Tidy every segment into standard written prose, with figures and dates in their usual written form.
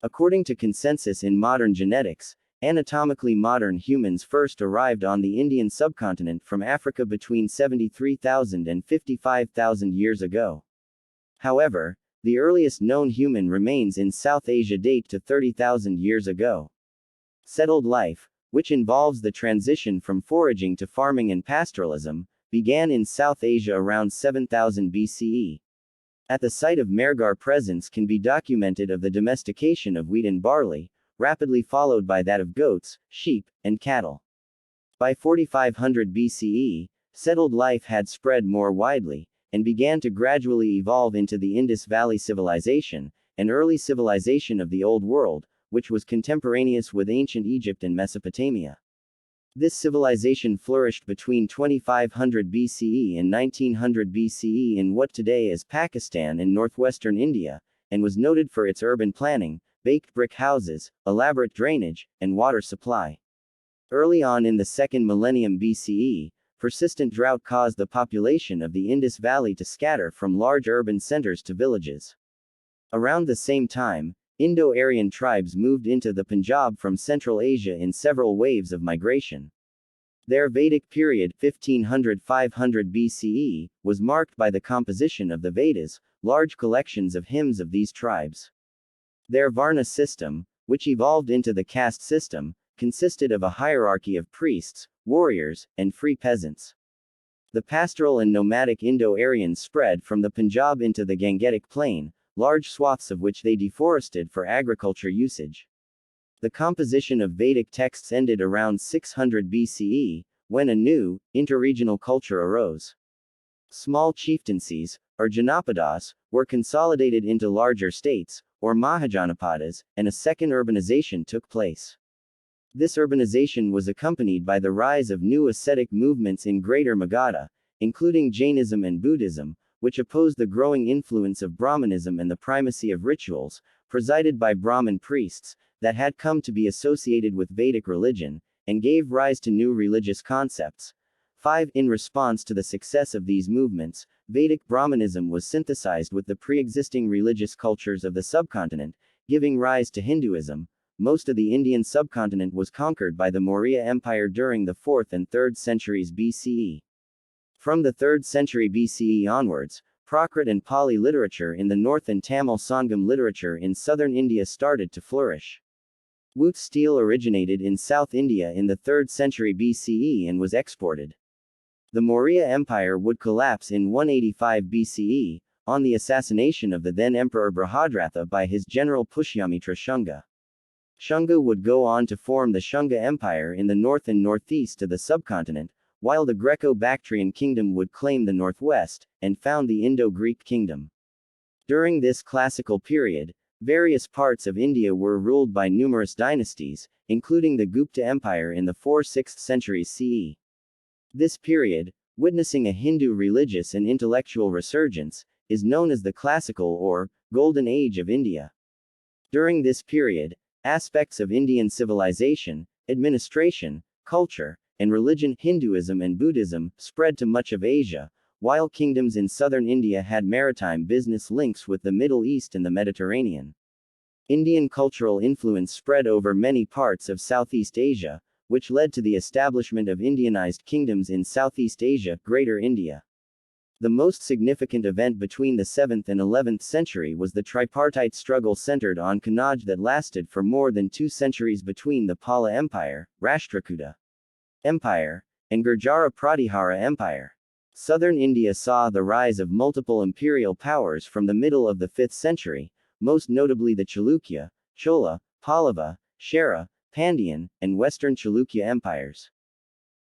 According to consensus in modern genetics, anatomically modern humans first arrived on the Indian subcontinent from Africa between 73,000 and 55,000 years ago. However, the earliest known human remains in South Asia date to 30,000 years ago. Settled life, which involves the transition from foraging to farming and pastoralism, began in South Asia around 7000 BCE. At the site of Mehrgar presence can be documented of the domestication of wheat and barley, rapidly followed by that of goats, sheep, and cattle. By 4500 BCE, settled life had spread more widely, and began to gradually evolve into the Indus Valley Civilization, an early civilization of the Old World, which was contemporaneous with ancient Egypt and Mesopotamia. This civilization flourished between 2500 BCE and 1900 BCE in what today is Pakistan and northwestern India, and was noted for its urban planning, baked brick houses, elaborate drainage, and water supply. Early on in the second millennium BCE, persistent drought caused the population of the Indus Valley to scatter from large urban centers to villages. Around the same time, Indo-Aryan tribes moved into the Punjab from Central Asia in several waves of migration. Their Vedic period, 1500–500 BCE, was marked by the composition of the Vedas, large collections of hymns of these tribes. Their Varna system, which evolved into the caste system, consisted of a hierarchy of priests, warriors, and free peasants. The pastoral and nomadic Indo-Aryans spread from the Punjab into the Gangetic Plain, large swaths of which they deforested for agriculture usage. The composition of Vedic texts ended around 600 BCE, when a new, interregional culture arose. Small chieftaincies, or janapadas, were consolidated into larger states, or mahajanapadas, and a second urbanization took place. This urbanization was accompanied by the rise of new ascetic movements in Greater Magadha, including Jainism and Buddhism, which opposed the growing influence of Brahmanism and the primacy of rituals, presided by Brahmin priests, that had come to be associated with Vedic religion, and gave rise to new religious concepts. 5. In response to the success of these movements, Vedic Brahmanism was synthesized with the pre-existing religious cultures of the subcontinent, giving rise to Hinduism. Most of the Indian subcontinent was conquered by the Maurya Empire during the 4th and 3rd centuries BCE. From the 3rd century BCE onwards, Prakrit and Pali literature in the north and Tamil Sangam literature in southern India started to flourish. Wootz steel originated in South India in the 3rd century BCE and was exported. The Maurya Empire would collapse in 185 BCE, on the assassination of the then Emperor Brihadratha by his general Pushyamitra Shunga. Shunga would go on to form the Shunga Empire in the north and northeast of the subcontinent, while the Greco-Bactrian kingdom would claim the northwest, and found the Indo-Greek kingdom. During this classical period, various parts of India were ruled by numerous dynasties, including the Gupta Empire in the 4th–6th centuries CE. This period, witnessing a Hindu religious and intellectual resurgence, is known as the Classical or Golden Age of India. During this period, aspects of Indian civilization, administration, culture, and religion, Hinduism and Buddhism, spread to much of Asia, while kingdoms in southern India had maritime business links with the Middle East and the Mediterranean. Indian cultural influence spread over many parts of Southeast Asia, which led to the establishment of Indianized kingdoms in Southeast Asia, Greater India. The most significant event between the 7th and 11th century was the tripartite struggle centered on Kannauj that lasted for more than 2 centuries between the Pala Empire, Rashtrakuta Empire, and Gurjara Pratihara Empire. Southern India saw the rise of multiple imperial powers from the middle of the 5th century, most notably the Chalukya, Chola, Pallava, Chera, Pandyan, and Western Chalukya empires.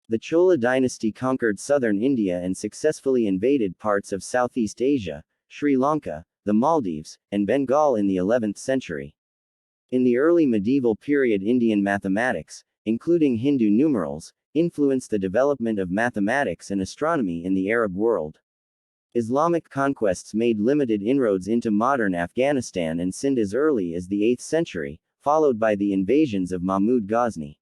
The Chola dynasty conquered southern India and successfully invaded parts of Southeast Asia, Sri Lanka, the Maldives, and Bengal in the 11th century. In the early medieval period, Indian mathematics, including Hindu numerals, influenced the development of mathematics and astronomy in the Arab world. Islamic conquests made limited inroads into modern Afghanistan and Sindh as early as the 8th century, followed by the invasions of Mahmud Ghazni.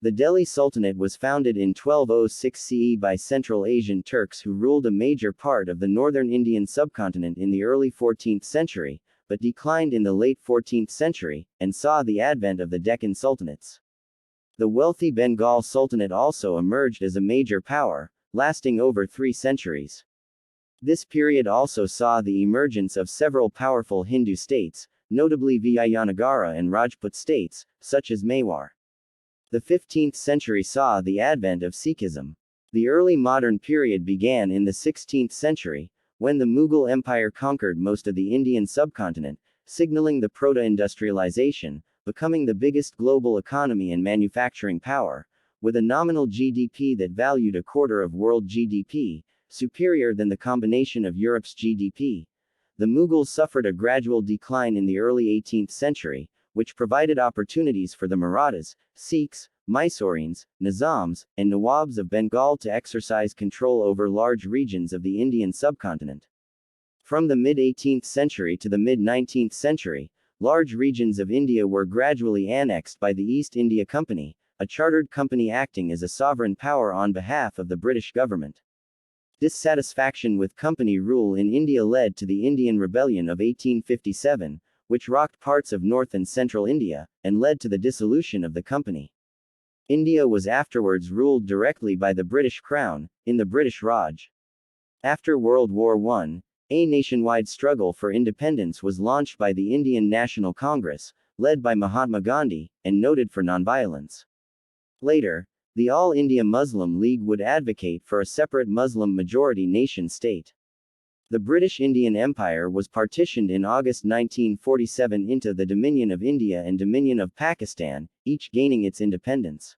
The Delhi Sultanate was founded in 1206 CE by Central Asian Turks who ruled a major part of the northern Indian subcontinent in the early 14th century, but declined in the late 14th century, and saw the advent of the Deccan Sultanates. The wealthy Bengal Sultanate also emerged as a major power, lasting over 3 centuries. This period also saw the emergence of several powerful Hindu states, notably Vijayanagara and Rajput states, such as Mewar. The 15th century saw the advent of Sikhism. The early modern period began in the 16th century, when the Mughal Empire conquered most of the Indian subcontinent, signaling the proto-industrialization, becoming the biggest global economy and manufacturing power, with a nominal GDP that valued a quarter of world GDP, superior than the combination of Europe's GDP. The Mughals suffered a gradual decline in the early 18th century, which provided opportunities for the Marathas, Sikhs, Mysoreans, Nizams, and Nawabs of Bengal to exercise control over large regions of the Indian subcontinent. From the mid-18th century to the mid-19th century, large regions of India were gradually annexed by the East India Company, a chartered company acting as a sovereign power on behalf of the British government. Dissatisfaction with company rule in India led to the Indian Rebellion of 1857, which rocked parts of north and central India, and led to the dissolution of the company. India was afterwards ruled directly by the British Crown, in the British Raj. After World War I, a nationwide struggle for independence was launched by the Indian National Congress, led by Mahatma Gandhi, and noted for nonviolence. Later, the All India Muslim League would advocate for a separate Muslim-majority nation-state. The British Indian Empire was partitioned in August 1947 into the Dominion of India and Dominion of Pakistan, each gaining its independence.